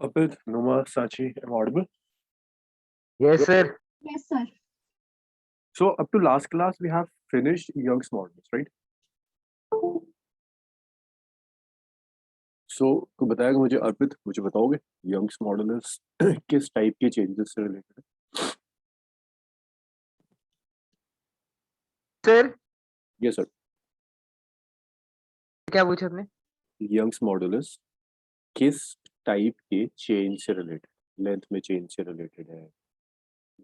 Apit, Numa, Sachi, am I audible? Yes, sir. Yes, sir. So up to last class, we have finished Young's models, right? So तो बताएगा मुझे अर्पित, मुझे बताओगे Young's models किस type के changes से related है? Sir yes sir. क्या पूछा आपने? यंग्स मॉडल्स किस टाइप के चेंज से रिलेटेड, लेंथ में चेंज से रिलेटेड है,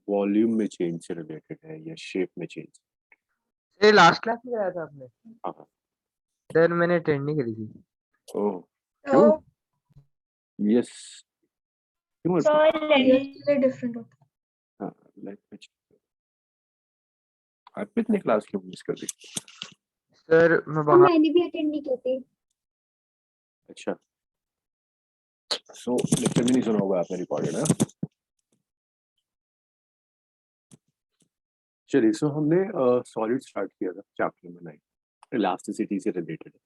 वॉल्यूम में चेंज से रिलेटेड है या शेप में चेंज? ये लास्ट क्लास में कराया था आपने? हाँ। सर मैंने अटेंड नहीं करी थी। ओह क्यों? यस क्यों? Slightly different होता है। हाँ, लेट मी चेक। अर्पित ने क्लास क्यों मिस कर दी? सर मैं तो बाहर। मैंने भी अटेंड नहीं की थी। अच्छा, सो लेक्चर भी नहीं सुना होगा आपने, रिकॉर्डेड है। चलिए, सो हमने सॉलिड स्टार्ट किया था चैप्टर नंबर 9, इलास्टिसिटी से रिलेटेड।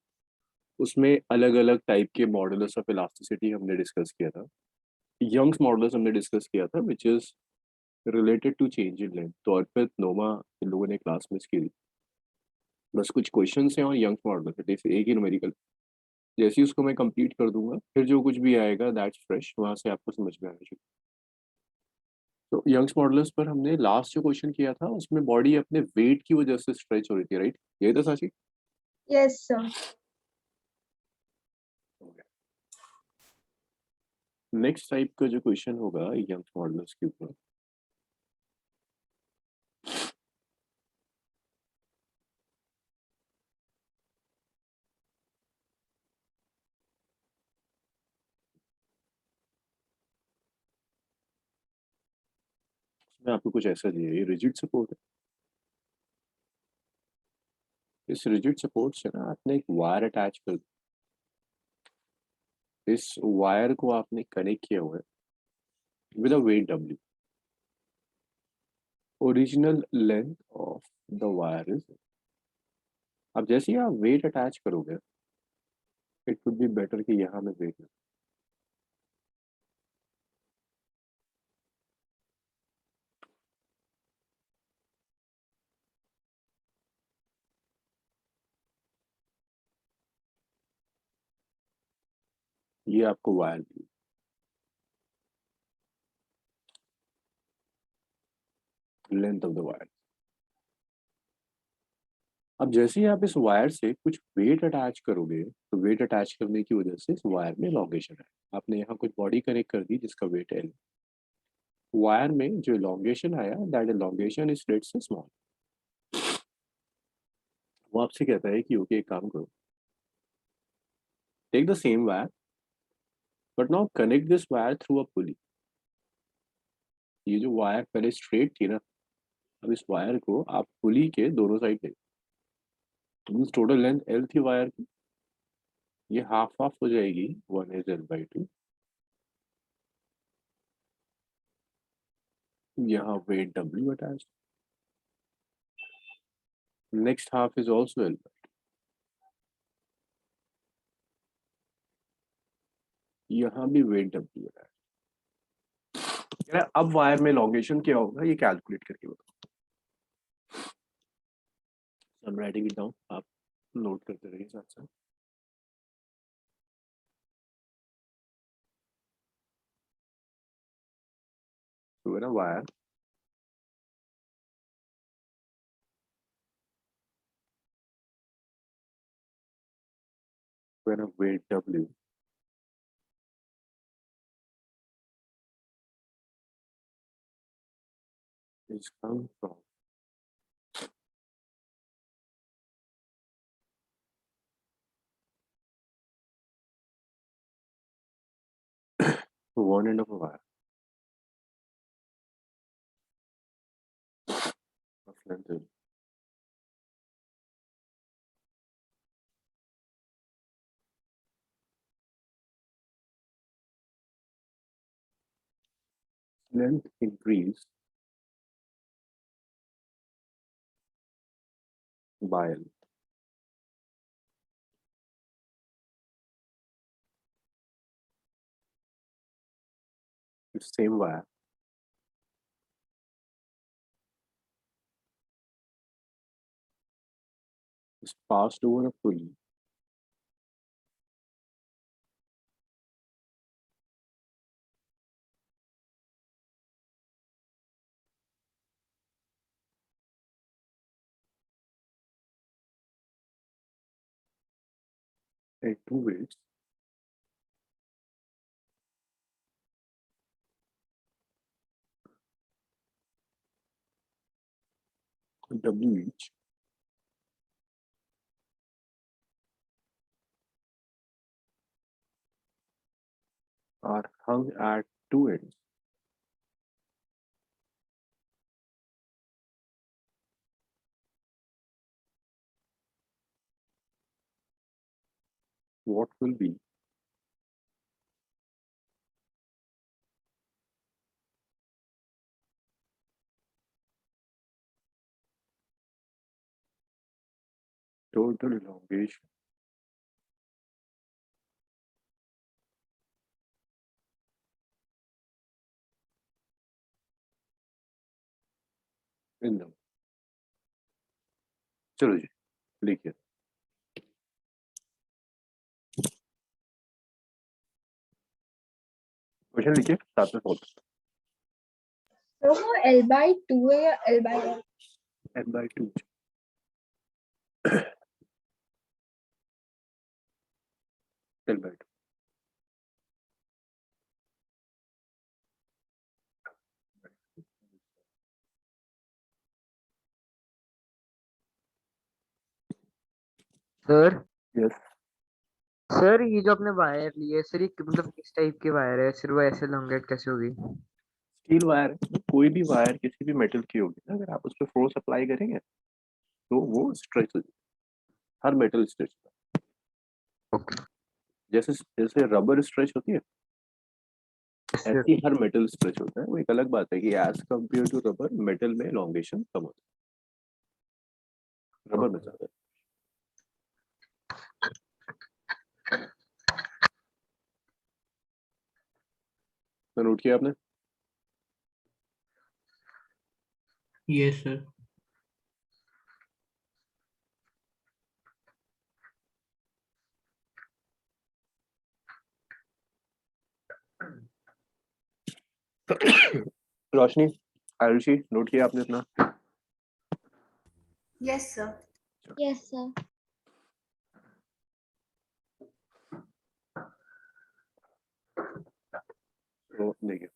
उसमें अलग अलग टाइप के मॉडल्स ऑफ इलास्टिसिटी हमने डिस्कस किया था। यंग्स मॉडल्स हमने डिस्कस किया था which is related to change in length. तो अर्पित, नोमा, इन लोगों ने क्लास मिस की थी। बस कुछ क्वेश्चन हैं और यंग्स मॉडल से, जैसे एक ही न्यूमेरिकल, जैसे ही उसको मैं कंप्लीट कर दूंगा फिर जो कुछ भी आएगा दैट्स फ्रेश, वहां से आपको समझ में आना चाहिए। तो यंग्स मॉडल्स पर हमने लास्ट जो क्वेश्चन किया था उसमें बॉडी अपने वेट की वजह से स्ट्रेच हो रही थी, राइट? यही था साची? Yes, sir. नेक्स्ट टाइप का जो क्वेश्चन होगा यंग्स मॉडल्स के ऊपर, मैं आपको कुछ ऐसा दिया, ये रिजिड सपोर्ट है। इस रिजिड सपोर्ट से ना आपने एक वायर अटैच कर दिया, इस वायर को आपने कनेक्ट किया हुआ है with a weight W. Original length of the wire is, अब जैसे ही आप वेट अटैच करोगे इट वुड बी बेटर कि यहाँ में वेट, ये आपको वायर दी, लेंथ ऑफ द वायर। अब जैसे ही आप इस वायर से कुछ वेट अटैच करोगे तो वेट अटैच करने की वजह से इस वायर में elongation है। आपने यहाँ कुछ बॉडी कनेक्ट कर दी जिसका वेट L, वायर में जो elongation आया that elongation is let's say small. वो आपसे कहता है कि ओके एक काम करो, take the same wire but now connect this wire through a pulley. ये जो वायर पहले स्ट्रेट थी ना, अब इस वायर को आप पुली के दोनों साइड ले, टोटल लेंथ L थी वायर की, ये हाफ ऑफ हो जाएगी, 1 इज L/2। यहाँ weight W attach, next half is also L, यहाँ भी वेट W अटैच। अब वायर में elongation क्या होगा ये कैलकुलेट करके बताओ। I am writing it down, आप नोट करते रहिए साथ साथ। तो है ना वायर, तो है ना wait W is come from one end of a wire of length L. Length increase by L. same wire is passed over a pulley at two weights W each are hung at two ends. What will be total elongation in them? चलो जी लिखिए question लिखिए साथ में solve तो वो L/2 है या L/L? N/2 L/2 sir yes sir ये जो आपने वायर ली है सर, ये मतलब किस टाइप की वायर है? सिर्फ वो ऐसे लॉन्गेट कैसे होगी? स्टील वायर कोई भी वायर किसी भी मेटल की होगी ना, अगर आप उस पर फोर्स अप्लाई करेंगे तो वो स्ट्रेच हो जाएगी। हर मेटल स्ट्रेच ओके जैसे जैसे रबर स्ट्रेच होती है सर। ऐसे ही हर मेटल स्ट्रेच होता है। वो एक अलग बात है कि as compare to rubber metal में elongation कम होता है, रबर में ज्यादा है। तो नोट किया आपने? Yes, sir. रोशनी आयुषी नोट किया आपने अपना? Yes, sir. Yes, sir. तो देखिए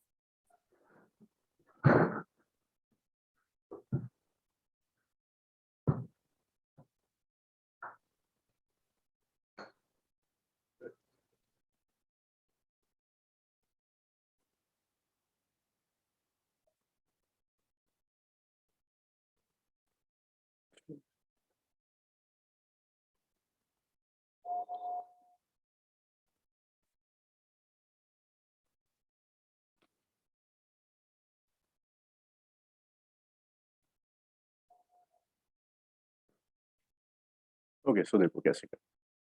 ओके सो देखो कैसे कर,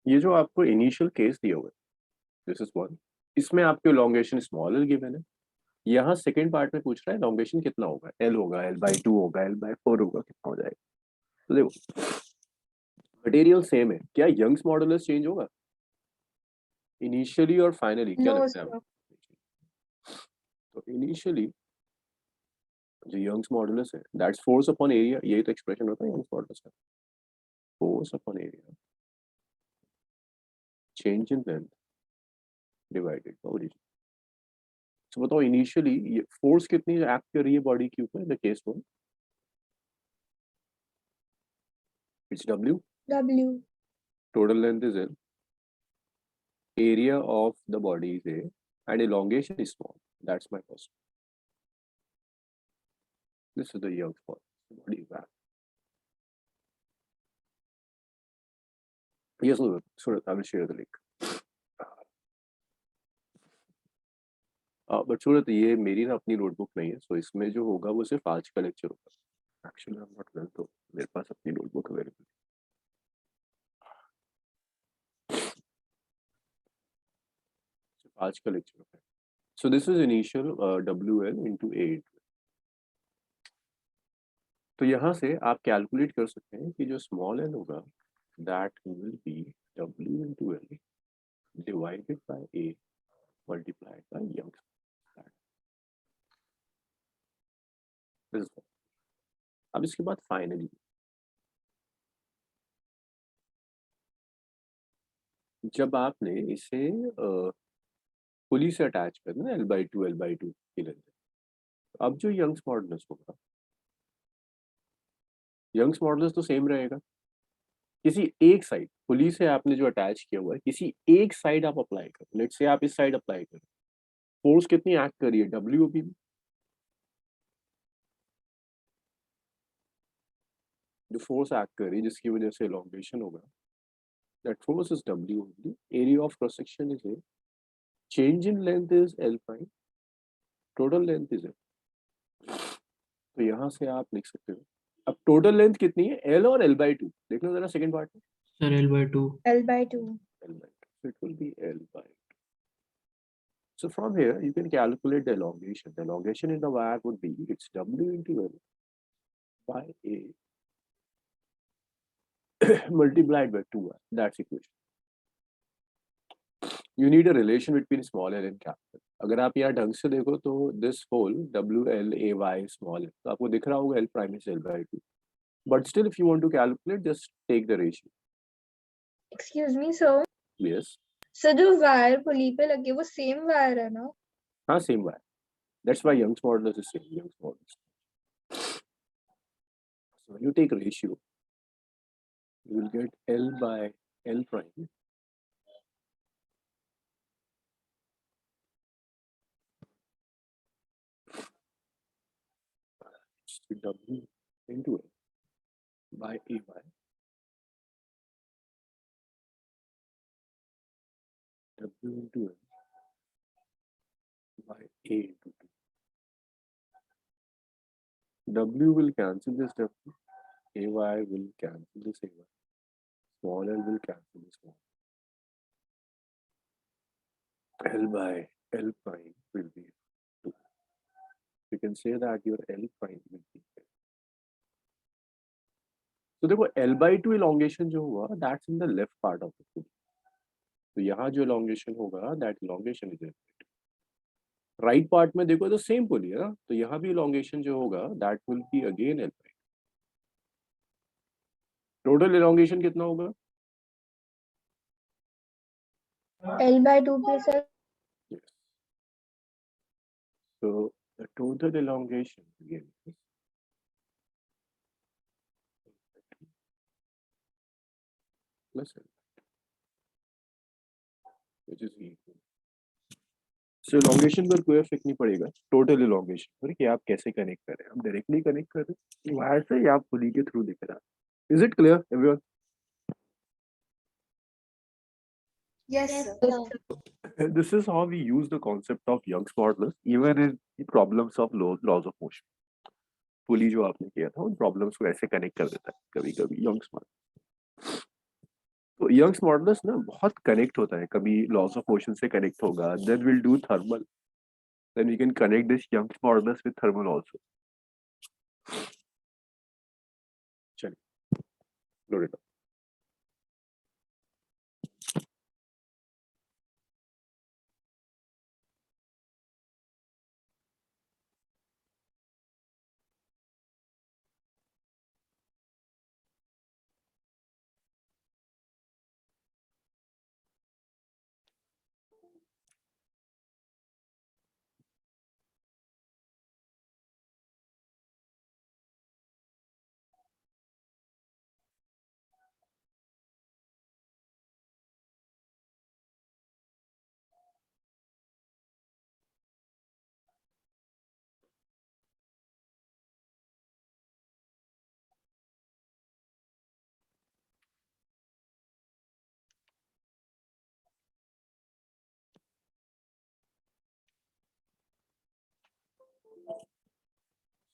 ये जो आपको इनिशियल केस दिया हुआ है दिस इज वन, इसमें आपको elongation स्मॉलर गिवन है। यहाँ सेकंड पार्ट में पूछ रहा है elongation कितना होगा, L होगा, L/2 होगा, L/4 होगा, कितना हो जाएगा। तो देखो मटेरियल सेम है, क्या यंग्स मॉडुलस चेंज होगा इनिशियली और फाइनली? क्या No, लगता है sir. आपको? तो इनिशियली जो यंग्स मॉडुलस है दैट्स फोर्स अपॉन एरिया, यही तो एक्सप्रेशन होता है यंग्स मॉडुलस का, force upon area change in length divided by origin. तो बताओ इनिशियली ये फोर्स कितनी एक्ट कर रही है बॉडी के ऊपर in the case one? It's W, W. total length is L, area of the body is A, and elongation is small. That's my question. This is the Young's formula. Body is back. Yes, Surat, I will share the link. But Surat ये मेरी ना अपनी notebook नहीं है, सो इसमें जो होगा वो सिर्फ आज का लेक्चर होगा। Actually I am not well, तो मेरे पास अपनी नोटबुक अवेलेबल सिर्फ आज का लेक्चर होगा। So this is initial WL into A. तो यहाँ से आप कैलकुलेट कर सकते हैं कि जो स्मॉल n होगा that will be W into L divided by A multiplied by Young's factor. This is all. अब इसके बाद फाइनली जब आपने इसे पुली से अटैच कर देना L/2 की लेंथ, अब जो यंग्स मॉडुलस होगा, यंग्स मॉडुलस तो सेम रहेगा, किसी एक साइड पुली से आपने जो अटैच किया हुआ है किसी एक साइड आप अप्लाई करो, लेट्स से आप इस साइड अप्लाई करो, फोर्स कितनी एक्ट कर रही है, WOP में जो फोर्स एक्ट कर रही है जिसकी वजह से एलोंगेशन होगा, that force is W only, area of cross section is A, change in length is L prime, total length is L. तो यहाँ से आप लिख सकते हो, अब टोटल लेंथ कितनी है, L और L/2, देख लो जरा सेकंड पार्ट में, Sir, L/2. L/2. L/2, so it will be L/2. So from here you can calculate the elongation. The elongation in the wire would be it's W into L by A multiplied by 2R. That's equation. You need a relation between small l and capital. अगर आप यहाँ ढंग से देखो तो this whole WLAY small l, तो आपको दिख रहा होगा L prime is L/2. But still, if you want to calculate, just take the ratio. Excuse me, so Yes. so जो वायर पुली पे लगे वो सेम वायर है ना? हाँ, same wire. That's why Young's modulus is same. Young's modulus. So when you take ratio, you will get L by L prime W into L by A by W into L by A into 2. W will cancel this W, AY will cancel this AY, small l will cancel this small. L by L prime will be 2. You can say that your L prime will be L. तो देखो L/2 elongation जो हुआ that's in the left part of the pulley. तो यहाँ जो elongation होगा that elongation is L/2. Right part में देखो तो सेम पुली है ना, तो यहाँ भी elongation जो होगा that will be again L/2. Total elongation कितना होगा? L/2 plus L. Yes. So the total elongation again is plus L, which is equal. So elongation पर कोई इफेक्ट नहीं पड़ेगा टोटल elongation पर कि आप कैसे कनेक्ट कर रहे हैं, आप डायरेक्टली कनेक्ट कर रहे हैं वायर से या आप पुली के थ्रू दिख रहा है. Is it clear everyone? Yes, sir. This is how we use the concept of Young's modulus even in problems of laws of motion. पुली जो आपने किया था उन प्रॉब्लम्स को ऐसे कनेक्ट कर देता है कभी कभी यंग्स मॉडुलस. तो यंग्स मॉडुलस ना बहुत कनेक्ट होता है, कभी लॉस ऑफ मोशन से कनेक्ट होगा, then will do thermal, then we can connect this Young's modulus with thermal also. चलिए load it.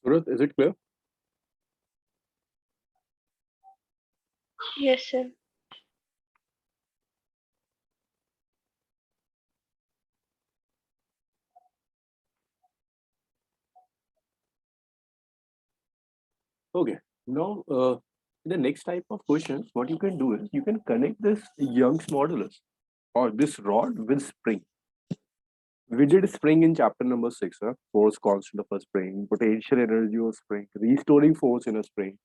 Surat, is it clear? Yes, sir. Okay, now the next type of questions, what you can do is you can connect this Young's modulus or this rod with spring. We did spring in chapter number 6, huh? Force constant of a spring, potential energy of spring, restoring force in a spring.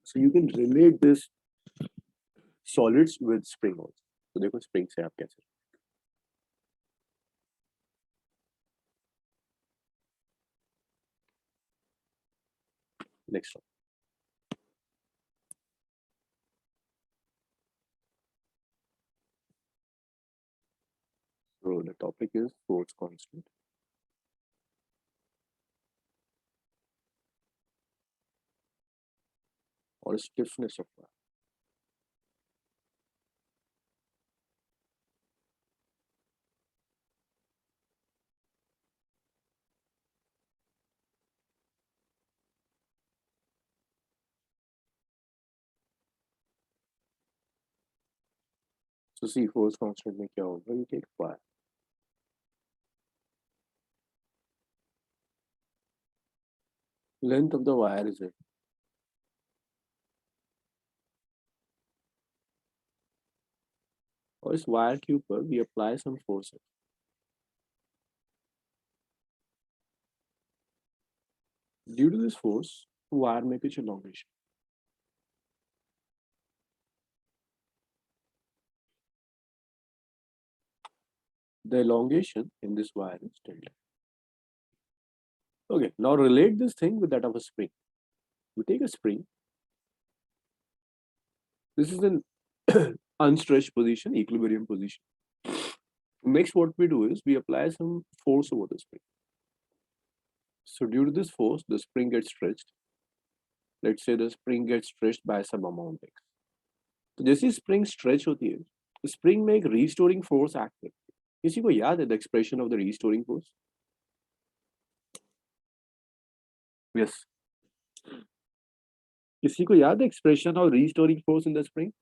So you can relate this solids with spring also. तो देखो spring से आप कैसे next one. So the topic is force constant. Or stiffness of wire. So see force constant में क्या होगा? You take wire. Length of the wire is it. और इस वायर के ऊपर we apply some forces. Due to this force, wire में कुछ elongation. The elongation in this wire is delta. Okay, now relate this thing with that of a spring. We take a spring. This is an unstretched position, equilibrium position. Next, what we do is we apply some force over the spring. So due to this force, the spring gets stretched. Let's say the spring gets stretched by some amount x. तो जैसे spring stretch होती है, spring में एक restoring force act करती है. किसी को याद है the expression of the restoring force? Yes. किसी को याद है expression of restoring force in the spring?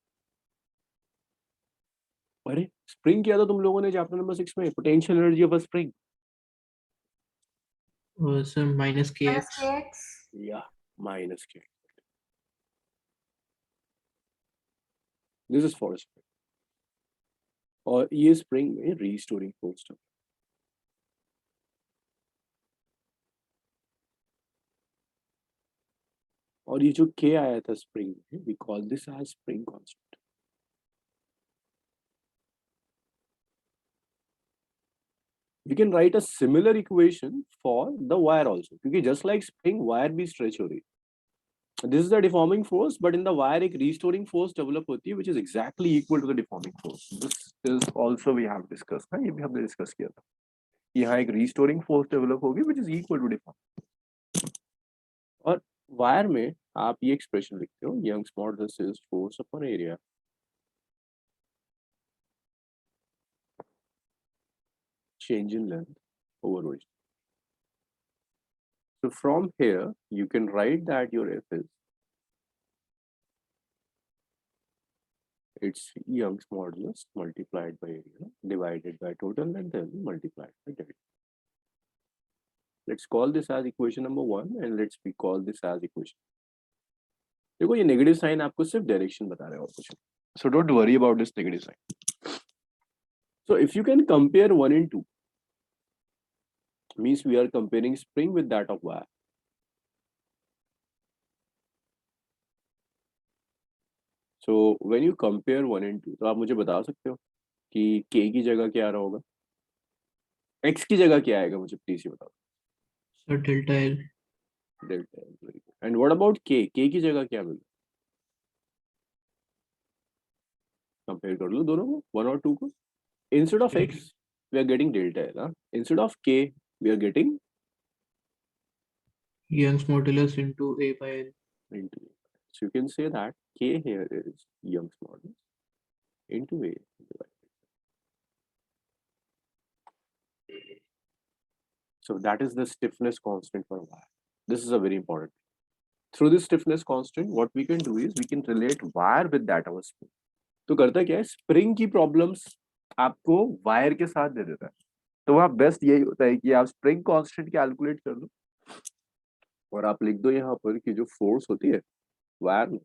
अरे स्प्रिंग किया था तुम लोगों ने चैप्टर नंबर 6 में, potential energy of a spring. Sir, minus kx. या माइनस के. This is for spring. और ये स्प्रिंग में रीस्टोरिंग फोर्स था. और ये जो के आया था स्प्रिंग में, we call this as spring constant. We can write a similar equation for the wire also, क्योंकि just like spring, wire भी stretch हो रही है. This is the deforming force, but in the wire एक restoring force develop होती है, which is exactly equal to the deforming force. This is also we have discussed. हाँ, ये भी हमने discuss किया था. यहाँ एक restoring force develop होगी, which is equal to deforming. और wire में आप ये expression लिखते हो, Young's modulus is force upon area. Change in length over origin. So from here, you can write that your F is, it's Young's modulus multiplied by area divided by total length and multiplied by delta. Let's call this as equation number 1 and let's we call this as equation. देखो ये negative sign आपको सिर्फ direction बता रहा है और कुछ नहीं. So don't worry about this negative sign. So if you can compare 1 and 2, means we are comparing spring with that of wire. So when you compare 1 and 2, तो आप मुझे बता सकते हो कि k की जगह क्या आ रहा होगा, x की जगह क्या आएगा, मुझे प्लीज ये बताओ. Sir, delta L. Delta L, very good. And what about k की जगह क्या मिलेगा? कंपेयर कर लो दोनों को, 1 और 2 को. Instead of x, we are getting delta L. Instead of k, we are getting Young's modulus into A by L. into A. So you can say that k here is Young's modulus into A divided. So that is the stiffness constant for wire. This is a very important. Through this stiffness constant, what we can do is we can relate wire with that of a spring. तो करता क्या है, spring की problems आपको wire के साथ दे देता है. तो वहाँ बेस्ट यही होता है कि आप स्प्रिंग कांस्टेंट कैलकुलेट कर लो और आप लिख दो यहाँ पर कि जो फोर्स होती है वायर में,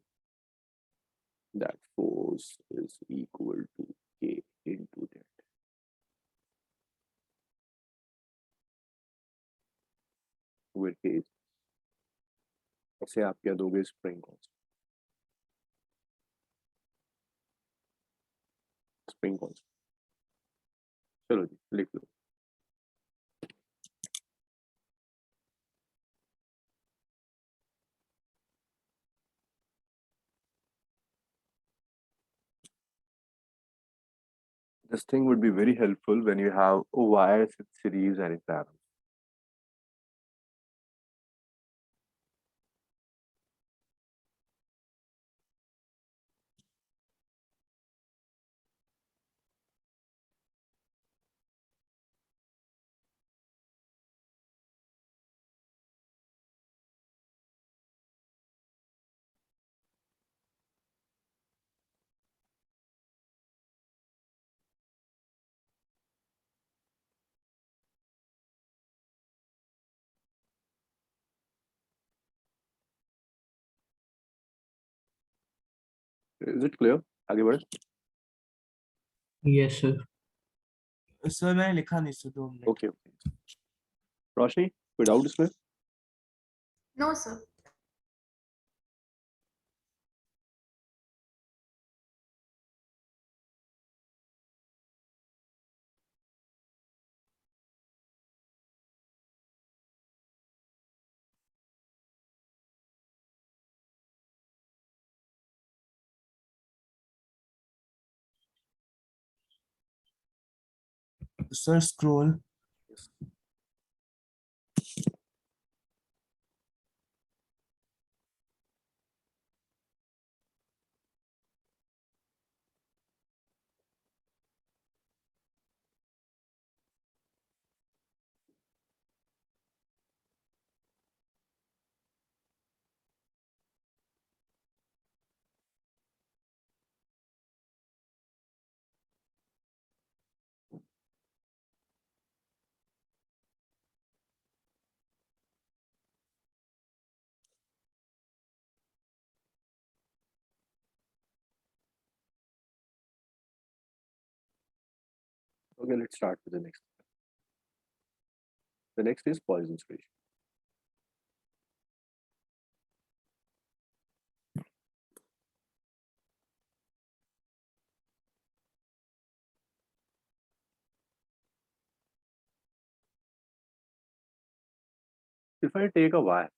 that force is equal to K into that. Where K ऐसे आप क्या दोगे स्प्रिंग कांस्टेंट, स्प्रिंग कांस्टेंट। चलो जी लिख लो। This thing would be very helpful when you have wires in series and in parallel. Is it clear? आगे बढ़े। Yes, sir. Sir मैंने लिखा नहीं sir 2 minute. Okay okay. Roshni कोई डाउट इसमें? No, sir. Sir scroll Okay, let's start with the next. The next is Poisson's ratio. If I take a wire,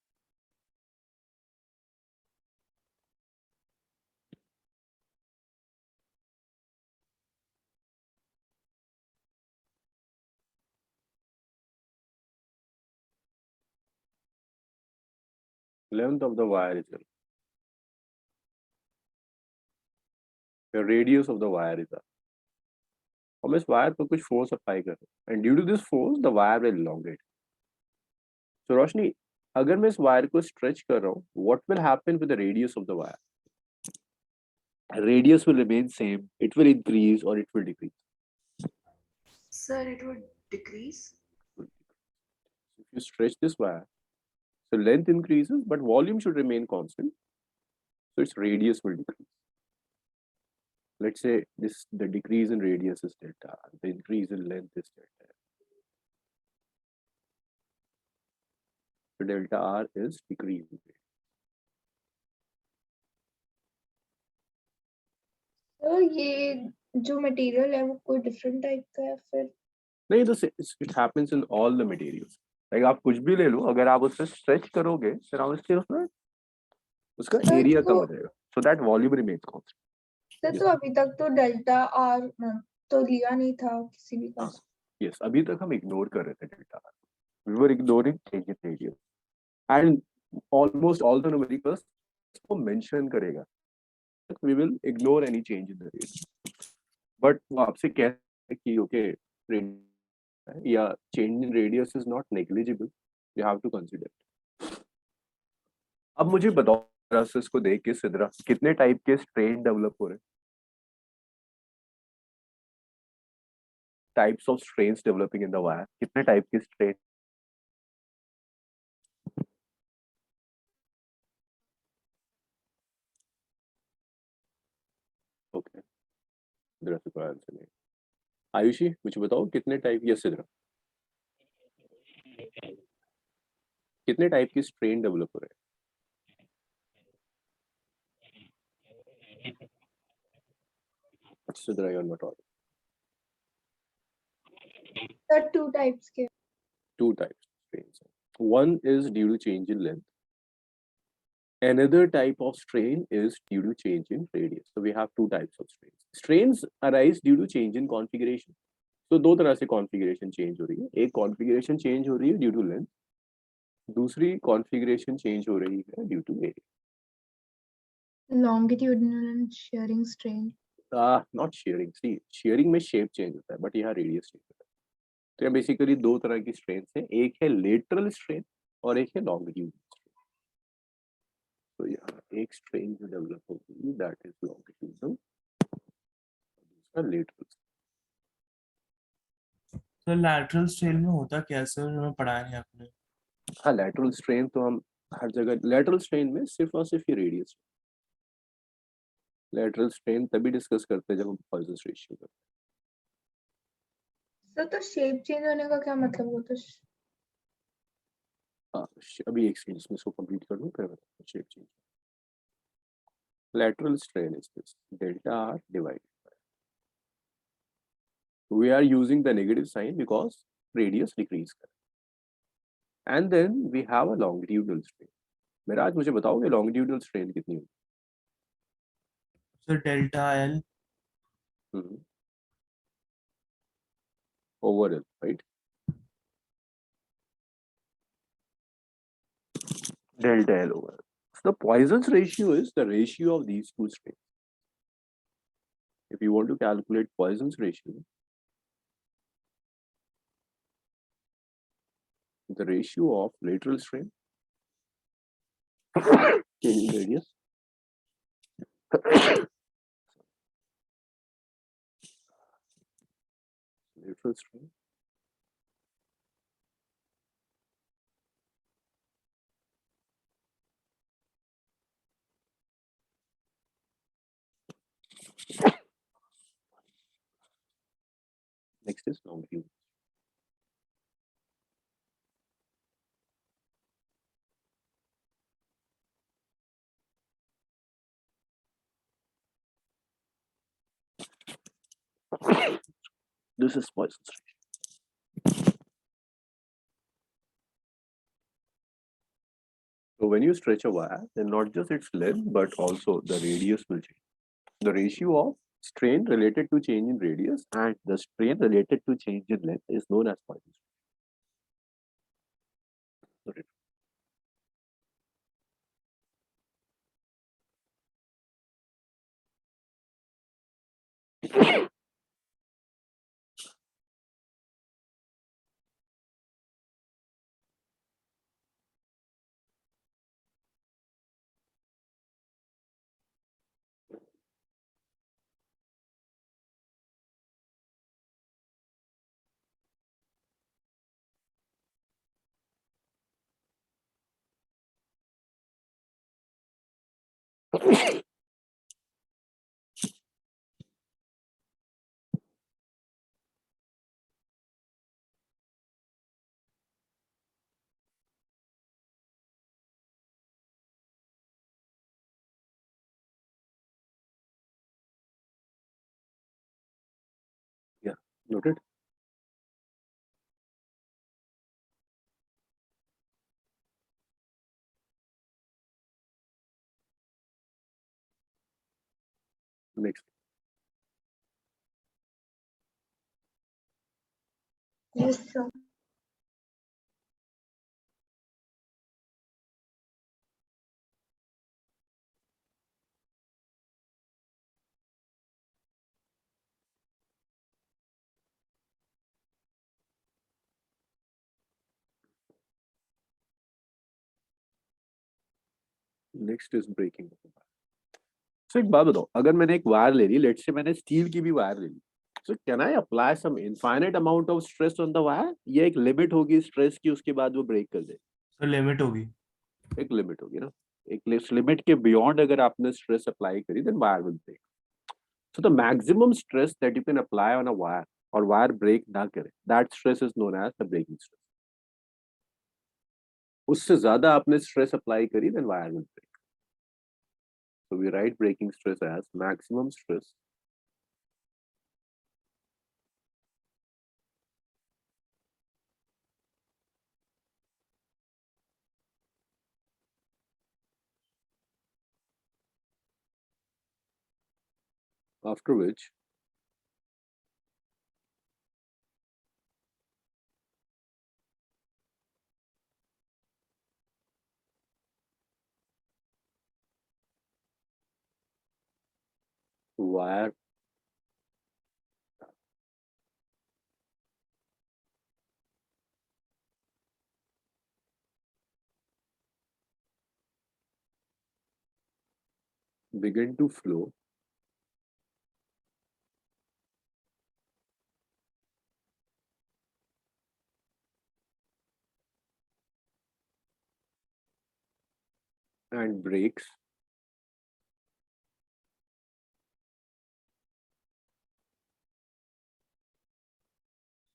length of the wire is L. The radius of the wire is R. हम इस wire पर कुछ force apply कर रहे हैं and due to this force the wire will elongate. So Roshni, अगर मैं इस वायर को स्ट्रेच कर रहा हूँ, what will happen with the radius of the wire? Radius will remain same. It will increase or it will decrease. Sir, it would decrease. If you stretch this wire, so length increases, but volume should remain constant. So its radius will decrease. Let's say the decrease in radius is delta, the increase in length is delta. So delta R is decrease in radius. Sir ये जो material है वो कोई different type का है फिर? नहीं, तो it happens in all the materials. Like आप कुछ भी ले लो, अगर आप उससे stretch करोगे, फिर obviously उसमें उसका Sir, area कम तो- हो जाएगा. So that volume remains constant. Sir तो अभी तक तो डेल्टा आर तो लिया नहीं था किसी भी का। Yes, अभी तक हम ignore कर रहे थे delta R. We were ignoring change in radius. And almost all the numericals को mention करेगा. We will ignore any change in the radius. But वो आपसे कहते हैं कि okay, yeah, change in radius is not negligible. You have to consider it. अब मुझे बताओ प्रोसेस को देख के सिद्रा कितने टाइप के स्ट्रेन डेवलप हो रहे हैं? Types of strains developing in the wire, कितने टाइप के स्ट्रेन? सिद्रा से कोई आंसर नहीं। आयुषी मुझे बताओ कितने टाइप, यस सिद्रा, कितने टाइप की स्ट्रेन डेवलप हो रहे हैं? Sidra you are not all. There are two types के. Two types of strains. One is due to change in length. Another type of strain is due to change in radius. So we have two types of strains. Strains arise due to change in configuration. So दो तरह से configuration change हो रही है. एक configuration change हो रही है due to length. दूसरी configuration change हो रही है due to area. Longitudinal and shearing strain. Not shearing. See, shearing में shape change होता है, but यहाँ radius change होता है. तो यहाँ basically दो तरह की strains हैं. एक है lateral strain और एक है longitudinal strain. तो यहाँ एक strain जो develop होगी that is longitudinal, दूसरा lateral. तो लैटरल स्ट्रेन में होता क्या है सर, हमें पढ़ाया नहीं आपने। हाँ, lateral strain तो हम हर जगह, lateral strain में सिर्फ और सिर्फ ये radius. lateral strain तभी डिस्कस करते हैं जब हम Poisson's ratio करते So तो shape change होने का क्या मतलब होता है? हैं. हाँ, अभी एक सेकंड इसमें इसको कंप्लीट कर लूँ फिर बताता हूँ shape change. Lateral strain is this delta R divided by. We are using the negative sign because radius decrease कर. And then we have a longitudinal strain. Meraj मुझे बताओगे longitudinal strain कितनी होगी? Sir delta L Over L, right? Delta L over L. So the Poisson's ratio is the ratio of these two strains. If you want to calculate Poisson's ratio, the ratio of lateral strain change in radius lateral strain next is longitudinal. This is Poisson's ratio. So when you stretch a wire, then not just its length, but also the radius will change. The ratio of strain related to change in radius and the strain related to change in length is known as Poisson's ratio. Yeah, noted. Next. Yes, sir. Next is breaking of the wire. So एक बात बताओ, अगर मैंने एक wire ले ली, let's say मैंने steel की भी वायर ले ली, so can I apply some infinite amount of stress on the wire? ये एक लिमिट होगी स्ट्रेस की, उसके बाद वो ब्रेक कर दे. सर लिमिट होगी। एक लिमिट होगी ना, एक लिमिट के बियॉन्ड अगर आपने स्ट्रेस अप्लाई करी then wire will break. So the maximum stress that you can apply on a wire or wire break ना करे, that stress is known as the breaking stress. उससे ज़्यादा आपने stress apply करी, then wire will break. So we write breaking stress as maximum stress after which wire begin to flow and breaks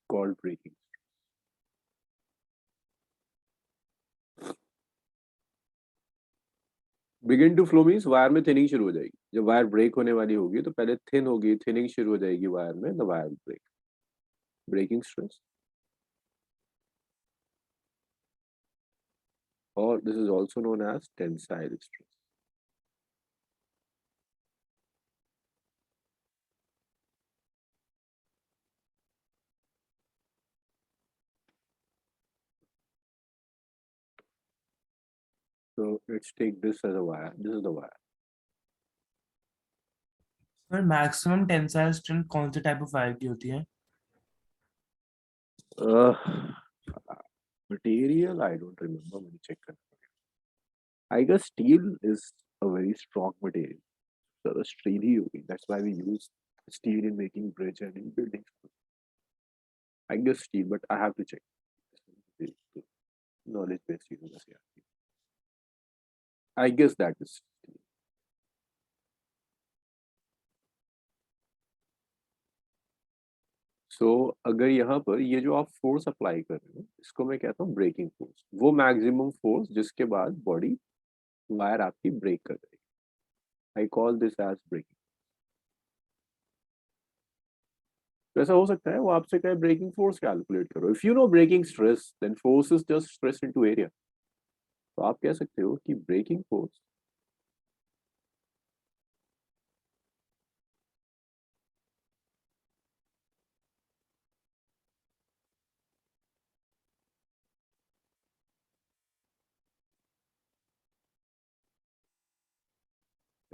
called breaking. Begin to flow means wire में thinning शुरू हो जाएगी. जब wire break होने वाली होगी तो पहले थिन होगी, थिनिंग शुरू हो जाएगी वायर में, the wire break. Breaking stress, और this is also known as tensile stress. So let's take this as a wire. This is the wire. Sir maximum tensile strength कौन से टाइप ऑफ वायर की होती है? Material, I don't remember. Let me check. I guess steel is a very strong material. So the steel ही होगी. That's why we use steel in making bridge and in buildings. I guess steel, but I have to check. Knowledge based चीजों में से आती है. I guess that is steel. सो अगर यहाँ पर ये जो आप फोर्स अप्लाई कर रहे हो, इसको मैं कहता हूँ ब्रेकिंग फोर्स. वो मैक्सिमम फोर्स जिसके बाद बॉडी वायर आपकी ब्रेक कर देगी. I call this as breaking. तो ऐसा हो सकता है वो आपसे कहे ब्रेकिंग फोर्स कैलकुलेट करो. If you know breaking stress then force is just stress into area. तो आप कह सकते हो कि breaking force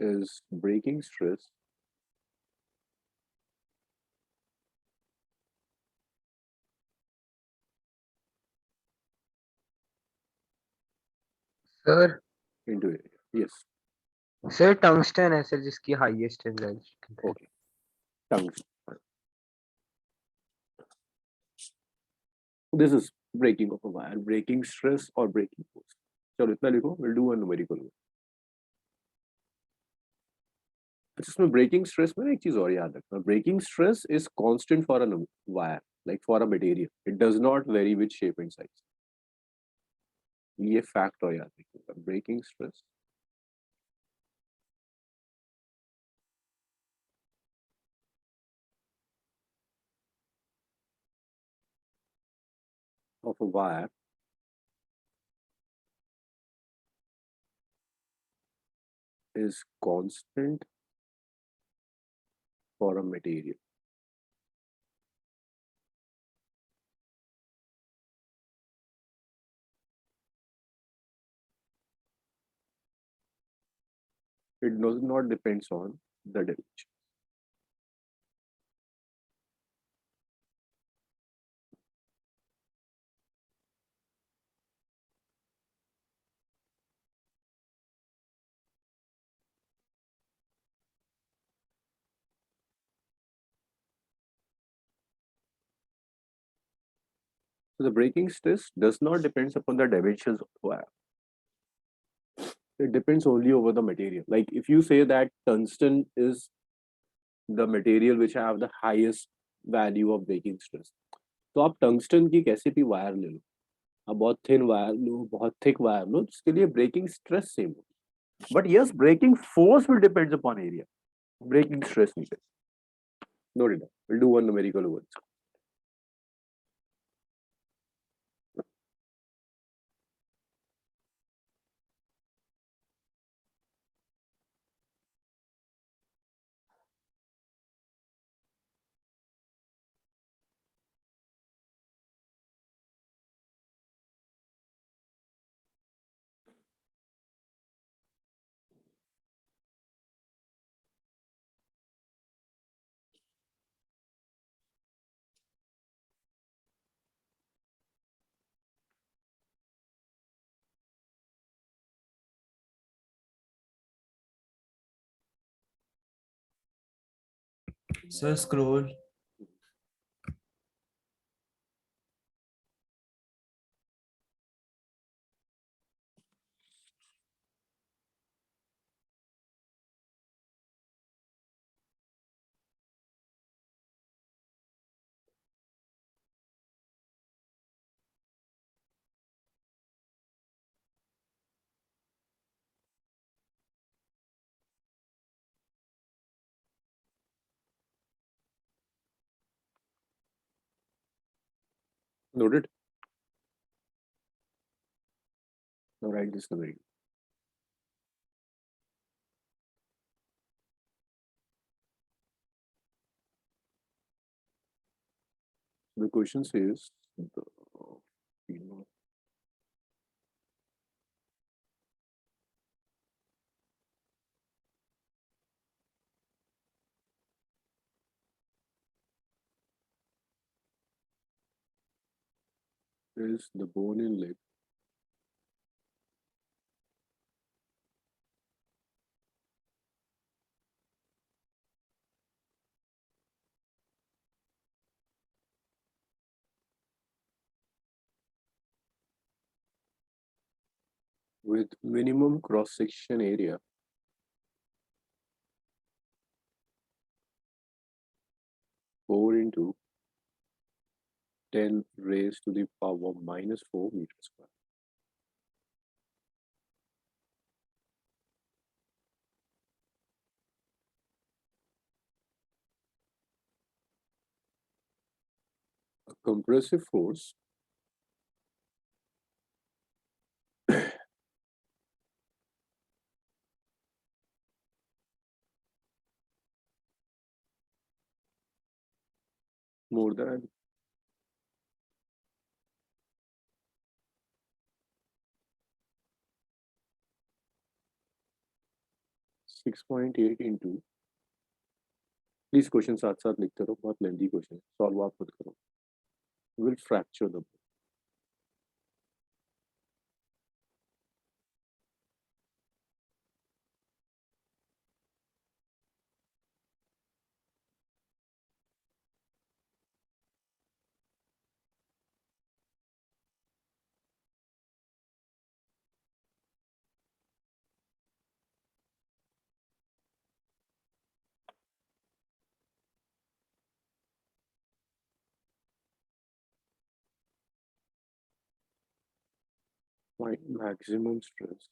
is breaking stress sir into area. Yes. Sir tungsten है सर जिसकी हाईएस्ट टेंसाइल स्ट्रेंथ है. Okay. Tungsten. This is breaking of a wire, breaking stress or breaking force. चलो इतना लिखो. We'll do a numerical one. इसमें breaking stress में एक चीज और याद रखना. Breaking stress is constant for a wire, like for a material. It does not vary with shape and size. ये फैक्ट और याद रखिएगा. Breaking stress of a wire is constant for a material. It does not depends on the dimension. So the breaking stress does not depends upon the dimensions of the wire. It depends only over the material. Like if you say that tungsten is the material which have the highest value of breaking stress. तो आप tungsten की कैसे भी wire ले लो, आप बहुत thin wire लो, बहुत thick wire लो, उसके लिए ब्रेकिंग स्ट्रेस सेम हो, but yes breaking force will depends upon area, breaking stress नहीं. Note it down. We'll do one numerical over this. Sir, scroll. Noted. Now write this numerical. The question says the is the bone in leg with minimum cross section area four into 10 raised to the power minus 4 meters square. A compressive force more than 6.8 into, please question साथ साथ लिखते रहो, बहुत lengthy question, solve आप खुद करो, will fracture the bone. Find maximum stress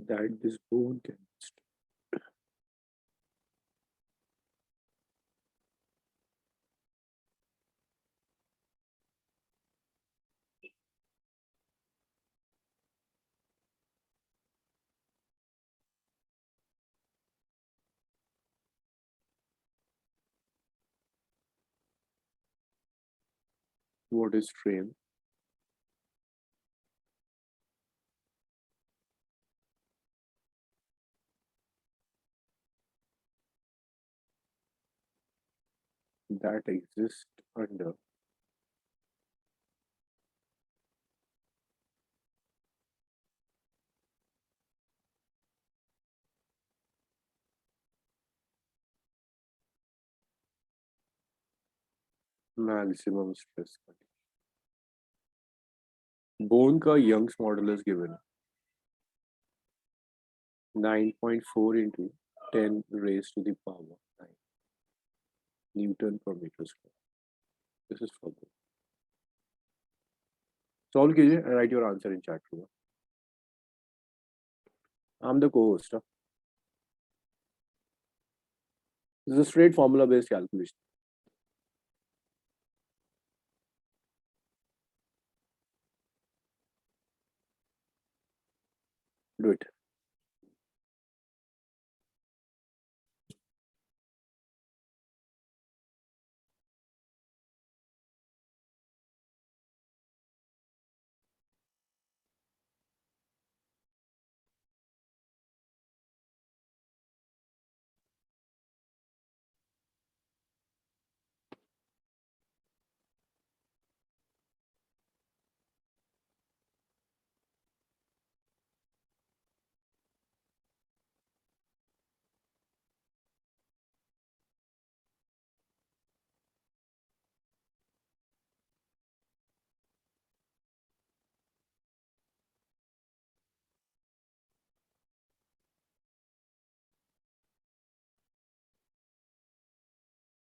that this bone can withstand. What is strain? That exists under maximum stress condition. Bone का Young's modulus given है. 9.4 into 10 raised to the power 9 Newton per meter square. This is for both. Solve कीजिए and write your answer in chat room. I'm the co-host. This is a straight formula based calculation. Do it.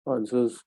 Answers.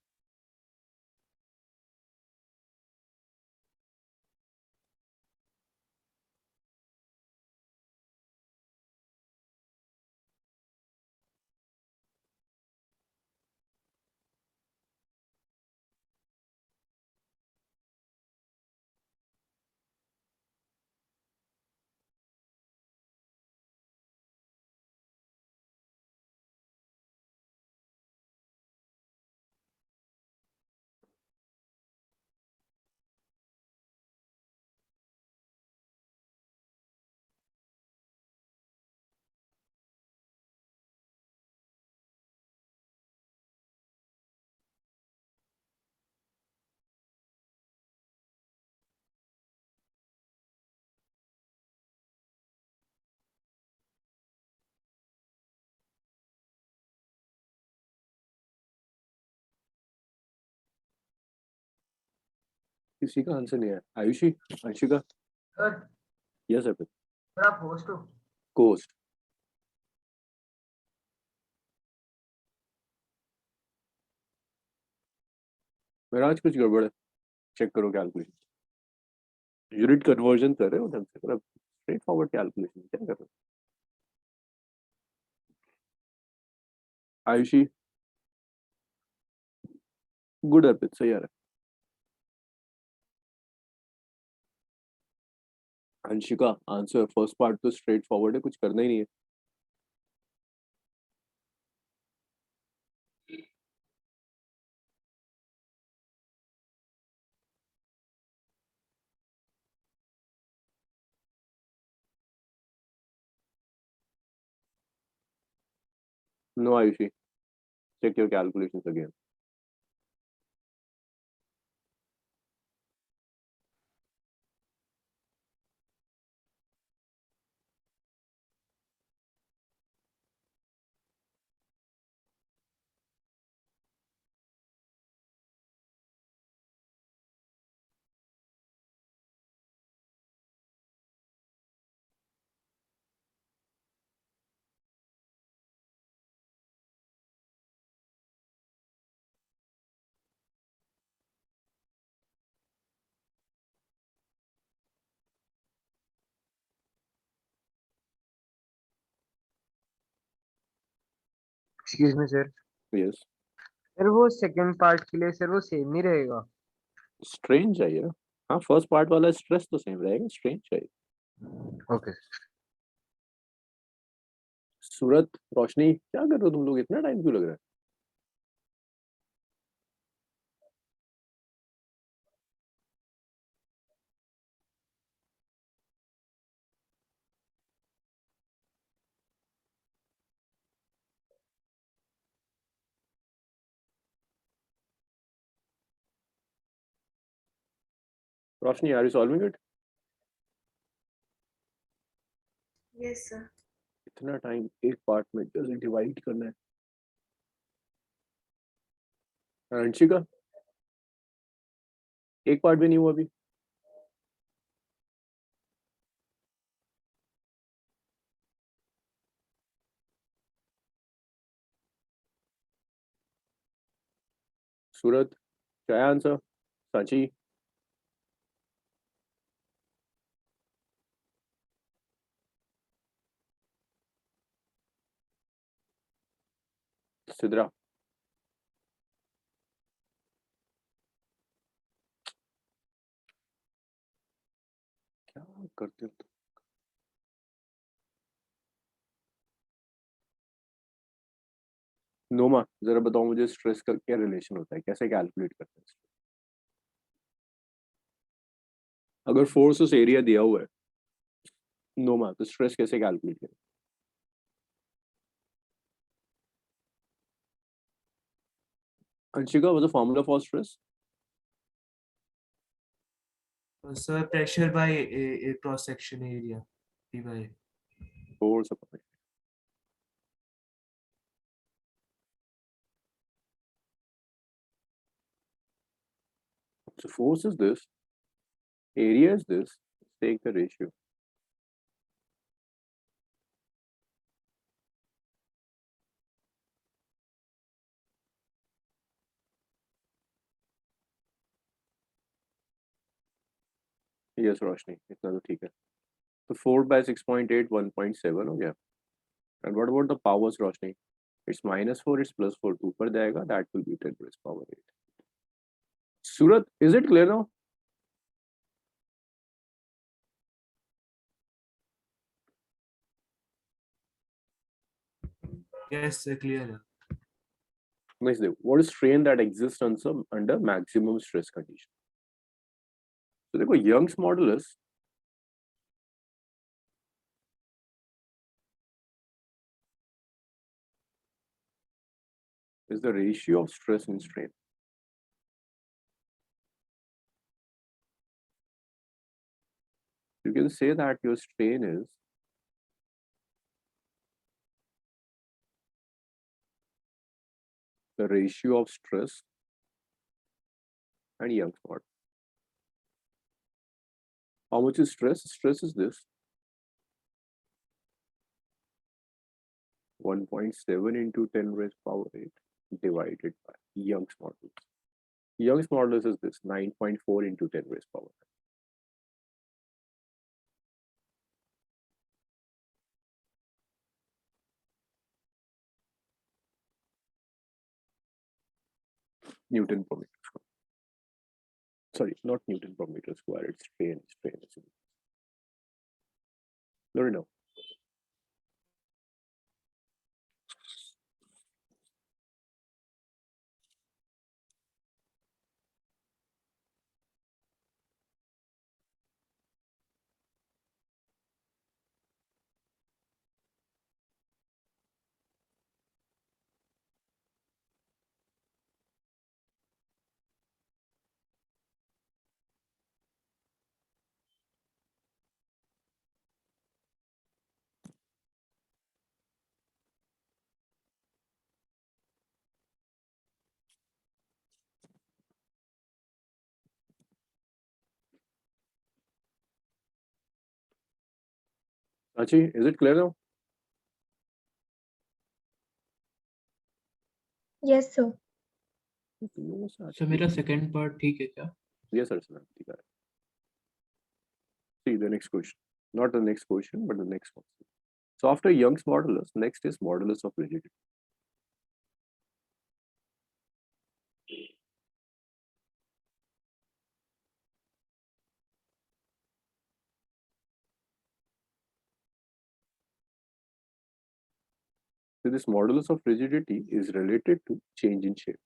किसी का answer नहीं है. Ayushi, Anshika. Sir Yes, Arpit. Sir आप host हो? Co-host. मेरा आज कुछ गड़बड़ है. चेक करो कैलकुलेशन. यूनिट कन्वर्जन कर रहे हो ढंग से. मतलब स्ट्रेट फॉरवर्ड कैलकुलेशन क्या कर रहे हो? आयुषी. गुड अर्पित, सही आ रहा है. अंशिका, आंसर फर्स्ट पार्ट तो स्ट्रेट फॉरवर्ड है, कुछ करना ही नहीं है. No Ayushi, check your calculations again. Excuse me sir. Yes. Sir वो सेकंड पार्ट के लिए सर वो सेम नहीं रहेगा? स्ट्रेन चाहिए ना. हाँ, फर्स्ट पार्ट वाला स्ट्रेस तो सेम रहेगा, स्ट्रेन चाहिए. ओके. सूरत, रोशनी, क्या कर रहे हो तुम लोग? इतना टाइम क्यों लग रहा है? Roshni, are you solving it? Yes, sir. इतना टाइम एक पार्ट में कैसे डिवाइड करना है? अंशिका, एक पार्ट भी नहीं हुआ अभी. सूरत, क्या आंसर? सांची, सिद्रा, क्या करते हो तुम? नोमा, जरा बताओ मुझे स्ट्रेस का क्या रिलेशन होता है, कैसे कैलकुलेट करते हैं? अगर फोर्स उस एरिया दिया हुआ है नोमा, तो स्ट्रेस कैसे कैलकुलेट करें? Anshika, what's the formula for stress? Sir pressure by cross section area D by force upon, so force is this, area is this, take the ratio. Yes, रोशनी, इतना तो ठीक है. तो 4 by 6.8 1.7 हो गया. And what about the powers, Roshni? It's -4, it's +4, 2 पर जाएगा, that will be 10 raised power 8. Surat, is it clear now? Yes clear है. Means what is strain that exists under maximum stress condition? So देखो Young's modulus is the ratio of stress and strain. You can say that your strain is the ratio of stress and Young's modulus. How much is stress? Stress is this, 1.7 into 10 raised power 8 divided by Young's modulus. Young's modulus is this, 9.4 into 10 raised power 9. Newton per meter square. Sorry, not Newton per meter square, it's strain. No. Sachi, is it clear now? Yes, sir. No, sir. Sir मेरा second part ठीक है क्या? Yes, sir. See the next question. Not the next question, but the next one. So after Young's modulus, next is modulus of rigidity. So this modulus of rigidity is related to change in shape.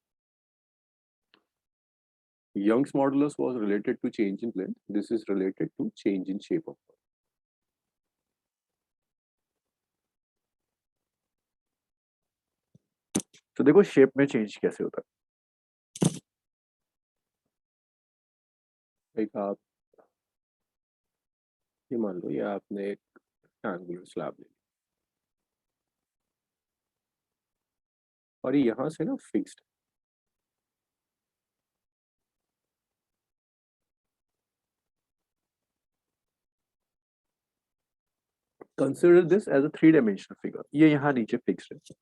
Young's modulus was related to change in length. This is related to change in shape of ball. तो देखो shape में change कैसे होता है. एक आप ये मान लो, ये आपने एक ट्रायंगुलर स्लैब ले ली और ये यहाँ से ना fixed. Consider this as a 3 dimensional figure. ये यहाँ नीचे फिक्स्ड है.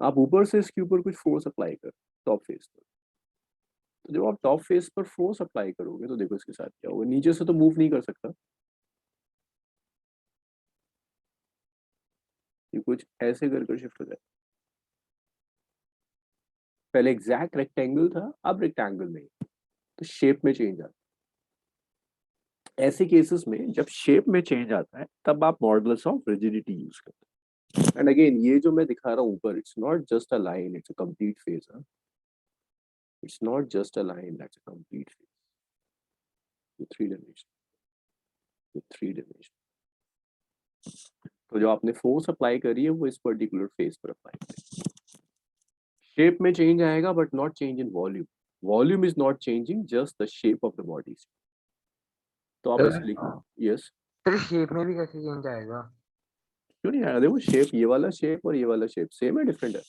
आप ऊपर से इसके ऊपर कुछ फोर्स अप्लाई कर टॉप फेस पर, तो जब आप टॉप फेस पर फोर्स अप्लाई करोगे तो देखो इसके साथ क्या होगा, नीचे से तो मूव नहीं कर सकता, ये कुछ ऐसे कर शिफ्ट हो जाए। पहले एग्जैक्ट रेक्टेंगल था, अब रेक्टेंगल नहीं, तो शेप में चेंज आता है। ऐसे केसेस में जब शेप में चेंज आता है तब आप मॉडुलस ऑफ रिजिडिटी यूज करते हैं। एंड अगेन ये जो मैं दिखा रहा हूँ ऊपर, it's not just a line, it's a complete phase. It's not just a line, that's a complete phase. ये थ्री डिमेंशन। तो जो आपने फोर्स अप्लाई करी है वो इस पर्टिकुलर फेस पर अप्लाई करी। शेप में चेंज आएगा but not change in volume. Volume is not changing, just the shape of the body. तो आप ऐसे लिख, यस, फिर शेप में भी कैसे चेंज आएगा? क्यों नहीं आएगा? देखो शेप, ये वाला शेप और ये वाला शेप सेम है, डिफरेंट है?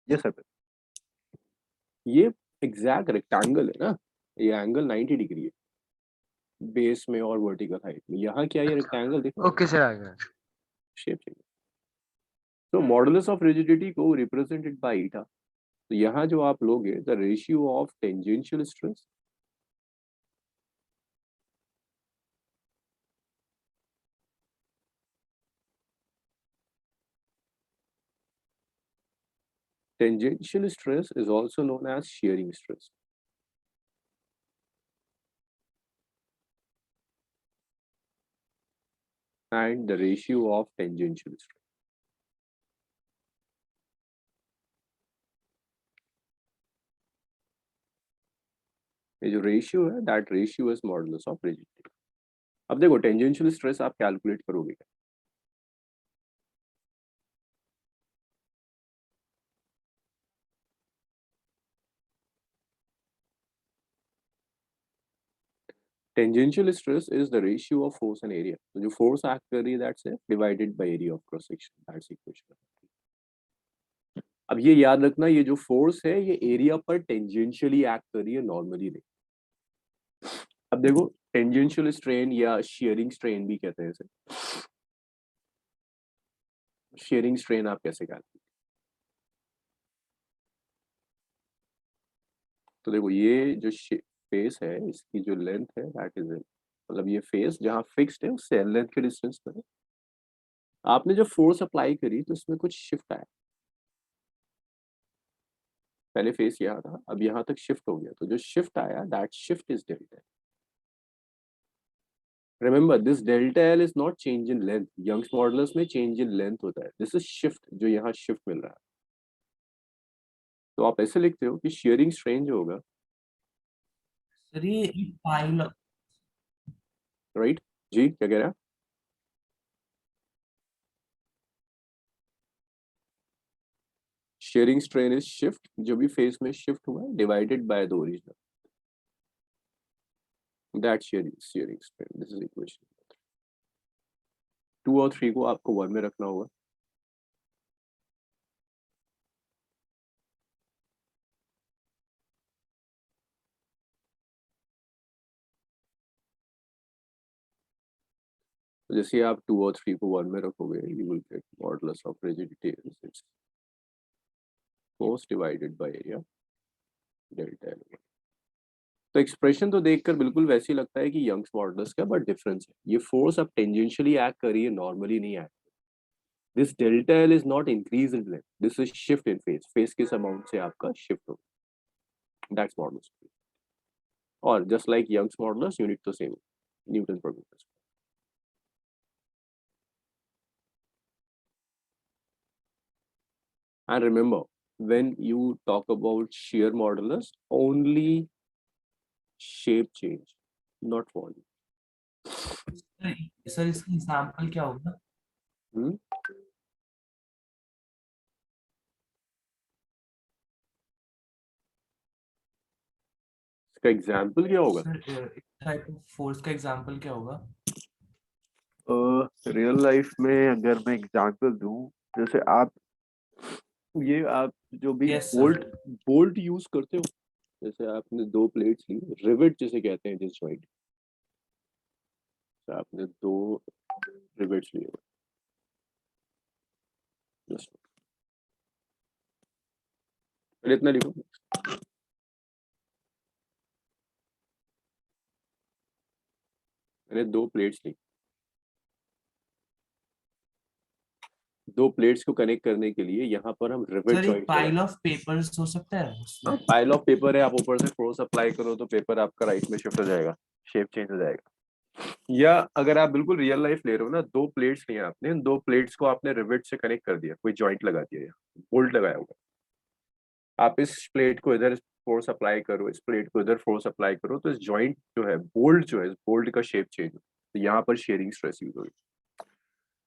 यस सर, ये एग्जैक्ट रेक्टेंगल है ना, ये एंगल 90 डिग्री है बेस में और वर्टिकल हाइट में। यहाँ क्या ये रेक्टेंगल देखो, ओके सर, आ गया। शेप चाहिए। तो मॉडुलस ऑफ रिजिडिटी को रिप्रेजेंटेड बाय ईटा। तो यहाँ जो आप लोगे the ratio of tangential stress tangential stress is also known as shearing stress. And the ratio of tangential stress. ये जो रेशियो है, that ratio is modulus of rigidity. अब देखो टेंजेंशियल स्ट्रेस आप कैलकुलेट करोगे क्या? Tangential stress is the ratio of force and area. तो जो फोर्स एक्ट कर रही है that's divided by area of cross section, that's equation. अब ये याद रखना, ये जो फोर्स है ये एरिया पर टेंजेंशियली एक्ट कर रही है, नॉर्मली नहीं। अब देखो टेंजेंशियल स्ट्रेन या शेयरिंग स्ट्रेन भी कहते हैं इसे। शेयरिंग स्ट्रेन आप कैसे कैलकुलेट? तो देखो ये जो फेस है इसकी जो लेंथ है दैट इज, मतलब ये फेस जहाँ फिक्स्ड है उससे लेंथ के डिस्टेंस पर है। आपने जब फोर्स अप्लाई करी तो इसमें कुछ शिफ्ट आया, पहले फेस यहाँ था अब यहाँ तक शिफ्ट हो गया, तो जो शिफ्ट आया that shift is delta. Remember this delta L is not change in length, Young's modulus में चेंज इन लेंथ होता है, दिस इज शिफ्ट, जो यहाँ शिफ्ट मिल रहा है। तो आप ऐसे लिखते हो कि शेयरिंग स्ट्रेन जो होगा, सर ये पाइल राइट जी, क्या कह रहा है? शेयरिंग स्ट्रेन इज शिफ्ट, जो भी फेस में शिफ्ट हुआ है divided by the original, that sharing strain, this is equation 2 और 3 को आपको 1 में रखना होगा। तो जैसे आप 2 और 3 को 1 में रखोगे, you will get modulus of rigidity is its force divided by area delta L. तो एक्सप्रेशन तो देखकर बिल्कुल वैसे ही लगता है कि यंग्स मॉडुलस का, बट डिफरेंस है, ये फोर्स अब टेंजेंशियली एक्ट कर रही है, नॉर्मली नहीं act. This delta L is not increase in length, this is shift in face, face किस अमाउंट से आपका शिफ्ट हो, दैट्स मॉडुलस। और just like Young's modulus unit तो same, newton per metre. And remember, when you talk about shear modulus, only shape change, not volume. Sir इसका example क्या होगा? Hmm? इसका एग्जाम्पल क्या होगा? सर टाइप ऑफ फोर्स का example क्या होगा? रियल लाइफ में अगर मैं एग्जाम्पल दूं, जैसे आप ये आप जो भी yes bolt sir. Bolt use करते हो, जैसे आपने 2 प्लेट्स ली, रिवेट जिसे कहते हैं जिस जॉइंट, आपने 2 रिवेट्स लिए, जस्ट फिर इतना लिखो। मैंने 2 प्लेट्स ली। 2 प्लेट्स को कनेक्ट करने के लिए यहाँ पर हम रिवेट सर एक जॉइंट पाइल ऑफ पेपर्स हो सकता है उसमें? पाइल ऑफ पेपर है, आप ऊपर से फोर्स अप्लाई करो तो पेपर आपका राइट में शिफ्ट हो जाएगा, शेप चेंज हो जाएगा। या अगर आप बिल्कुल रियल लाइफ ले रहे हो ना, 2 प्लेट्स लिए आपने, 2 प्लेट्स को आपने रिवेट से कनेक्ट कर दिया, कोई जॉइंट लगा दिया या बोल्ट लगाया हुआ, आप इस प्लेट को इधर फोर्स अप्लाई करो, इस प्लेट को इधर फोर्स अप्लाई करो, तो इस जॉइंट जो है, बोल्ट जो है, इस बोल्ट का शेप चेंज हो, तो यहाँ पर शेयरिंग स्ट्रेस यूज होगी।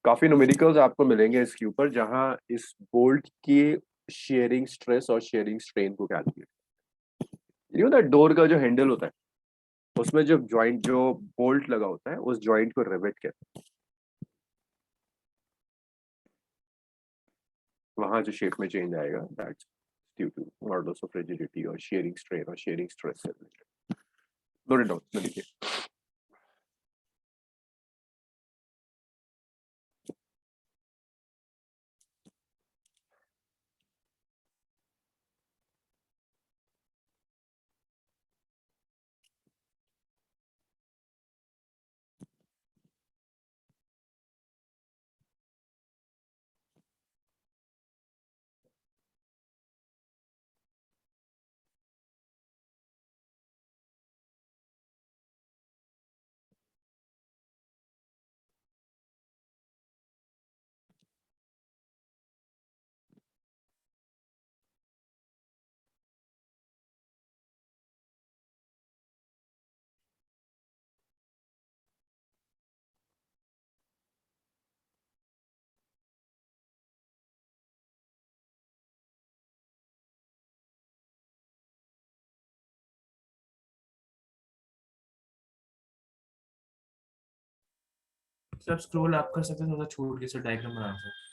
काफी न्यूमेरिकल्स आपको मिलेंगे इसके ऊपर, जहां इस बोल्ट की शेयरिंग स्ट्रेस और शेयरिंग स्ट्रेन को calculate, you know that door का जो हैंडल होता है उसमें जो जॉइंट, जो बोल्ट लगा होता है, उस जॉइंट को रिवेट कहते हैं। वहां जो शेप में चेंज आएगा, that's due to modulus of rigidity और शेयरिंग स्ट्रेन और शेयरिंग स्ट्रेस से रिलेटेड। नोट इट डाउन, लिखिए। सर स्क्रॉल आप कर सकते हैं, थोड़ा छोड़ के सर डायग्राम बना सकते।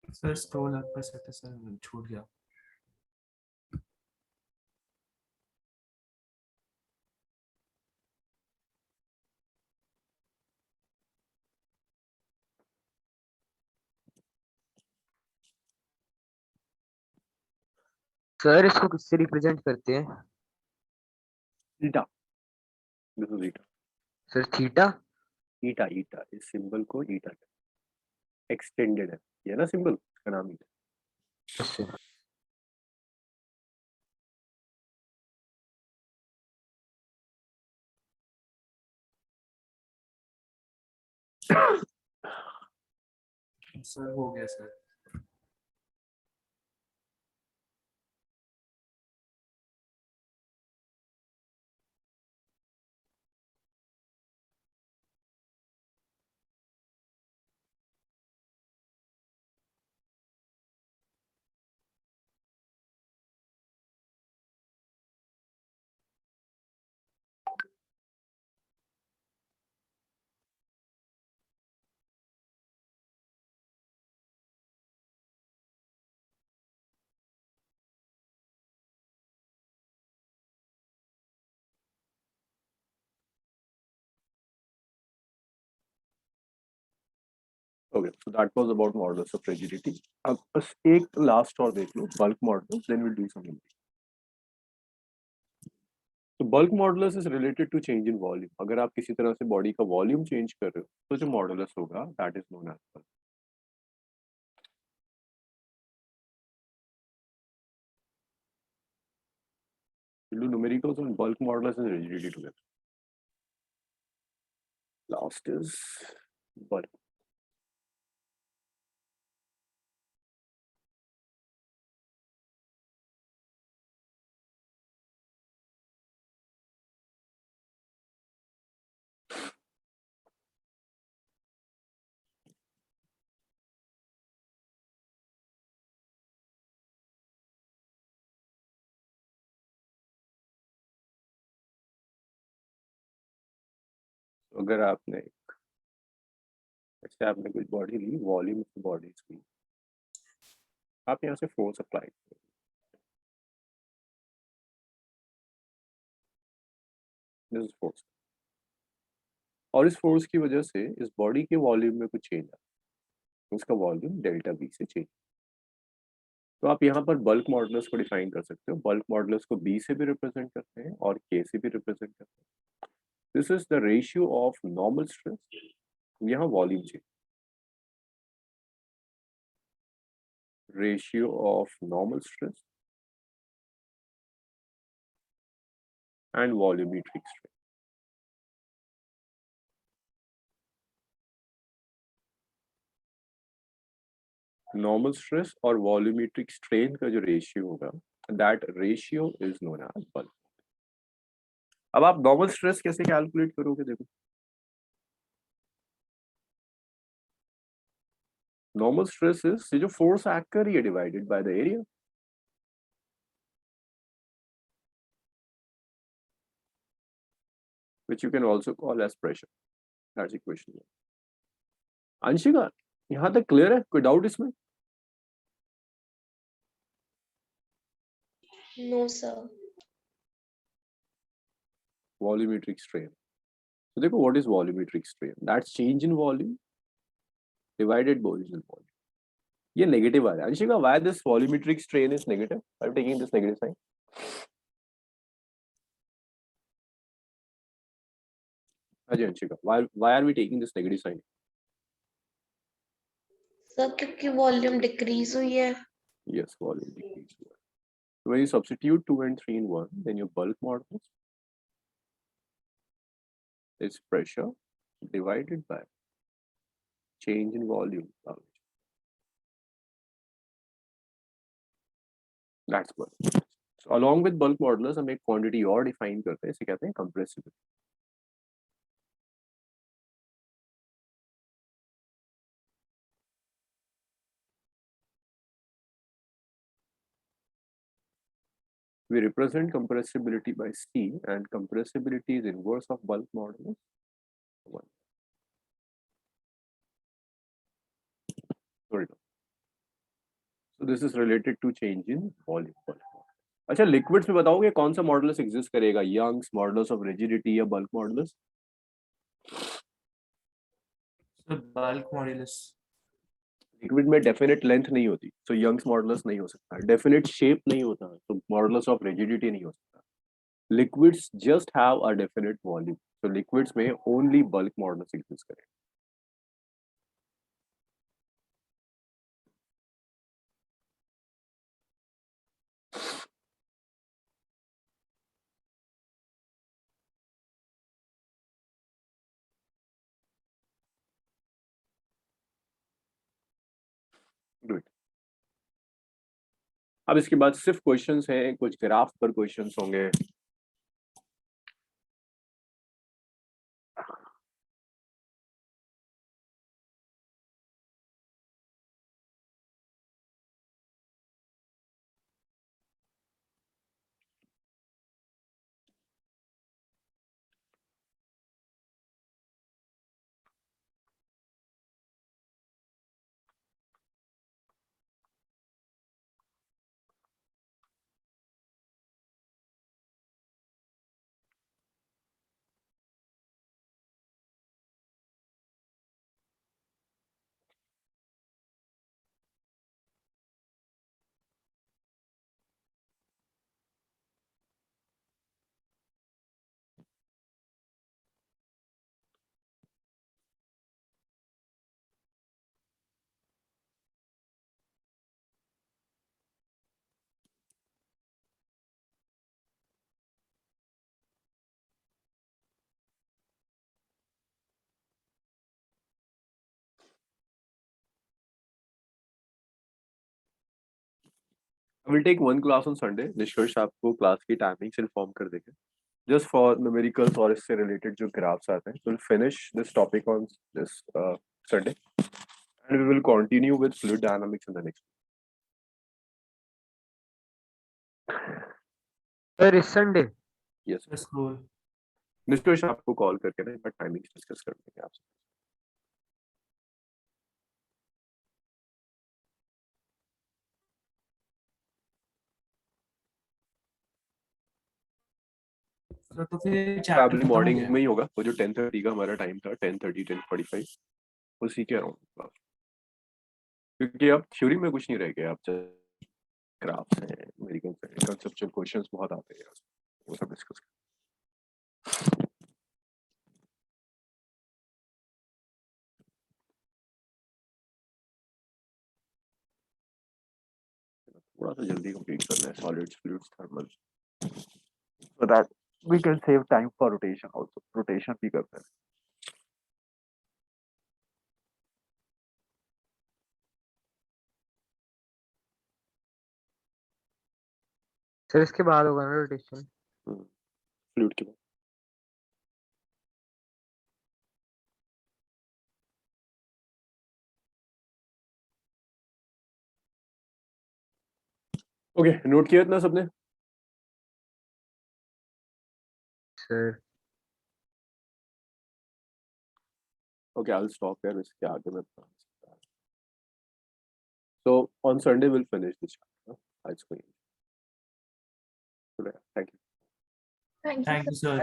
सर स्क्रॉल आप कर सकते हैं, सर छूट गया। सर इसको किससे रिप्रेजेंट करते हैं? Eta, this is eta. Sir theta. Eta, eta, इस सिंबल को ईटा एक्सटेंडेड है, ये ना सिंबल, इसका नाम ईटा। अच्छा। सर हो गया sir. Okay, so that was about models of rigidity. अब बस एक लास्ट और देख लो, bulk models, then will do something. तो bulk modulus is related to change in volume. अगर आप किसी तरह से बॉडी का वॉल्यूम चेंज कर रहे हो तो जो मॉडुलस होगा that is known as bulk. We'll do numericals on bulk modulus and rigidity together. Last is bulk. अगर आपने जैसे आपने कोई बॉडी ली, वॉल्यूम ऑफ बॉडी की, आप यहाँ से फोर्स अप्लाई करें. This is force. और इस फोर्स की वजह से इस बॉडी के वॉल्यूम में कुछ चेंज आता है, उसका वॉल्यूम डेल्टा बी से चेंज. तो आप यहाँ पर बल्क मॉडुलस को डिफाइन कर सकते हो. बल्क मॉडुलस को बी से भी रिप्रेजेंट करते हैं और के से भी रिप्रेजेंट करते हैं. This is the ratio of normal stress, यहाँ volume change, ratio of normal stress and volumetric strain. Normal stress और volumetric strain का जो ratio होगा, that ratio is known as bulk. अब आप normal stress कैसे calculate करोगे? देखो, normal stress is ये जो force act कर रही है divided by the area. Which you can also call as pressure. That's equation 1. Anshika, यहाँ तक clear है? कोई doubt इसमें? No, sir. Volumetric strain. So देखो, what is volumetric strain? That's change in volume divided by original volume. ये negative आ रहा है. Anshika, why this volumetric strain is negative? I'm taking this negative sign. Ajay, Anshika, why are we taking this negative sign? Sir, क्योंकि volume decrease हुई है. Yes, volume decrease. So when you substitute 2 and 3 in 1, then your bulk modulus is pressure divided by change in volume. That's bulk. So along with bulk modulus, हम एक quantity और define करते हैं, इसे कहते हैं compressibility. We represent compressibility by C, and compressibility is inverse of bulk modulus 1. Sorry. So this is related to change in volume. अच्छा, liquids में बताओगे कौन सा मॉडुलस एग्जिस्ट करेगा? यंग्स मॉडुलस ऑफ रिजिडिटी या bulk modulus? So bulk modulus. Liquid में definite length नहीं होती, तो यंग्स मॉडुलस नहीं हो सकता. डेफिनेट शेप नहीं होता, तो मॉडुलस ऑफ रिजिडिटी नहीं हो सकता. Liquids just have a definite volume, तो लिक्विड्स में ओनली बल्क मॉडुलस एग्जिस्ट करेगा. गुड. अब इसके बाद सिर्फ क्वेश्चंस हैं, कुछ ग्राफ पर क्वेश्चंस होंगे. I will take one class on Sunday. निष्कर्ष आपको क्लास की टाइमिंग्स इन्फॉर्म कर देंगे. Just for numericals और इससे related जो graphs आते हैं, we'll finish this topic on this Sunday, and we will continue with fluid dynamics in the next. Sir इस संडे Yes. Let's go. निष्कर्ष आपको कॉल करके ना एक बार टाइमिंग्स डिस्कस कर लेंगे आपसे. तो फिर Probably chapter morning में ही होगा. वो जो 10:30 का हमारा टाइम था, 10:30 10:45 उसी के अराउंड. क्योंकि अब थ्योरी में कुछ नहीं रह गया. अब ग्राफ्स हैं, न्यूमेरिकल्स हैं, कंसेप्चुअल क्वेश्चंस बहुत आते हैं. वो सब डिस्कस थोड़ा सा जल्दी कंप्लीट करना है. Solids, fluids, thermal, so that we can save time for rotation also. Rotation भी करते हैं. सर इसके बाद होगा ना रोटेशन. फ्लूइड के बाद. ओके, नोट किया इतना सबने? Sir Okay, I'll stop here. इसके आगे मैं बता सकता हूँ. So on Sunday we'll finish this chapter. That's going. Thank you. Thank you, Thank sir. you, sir.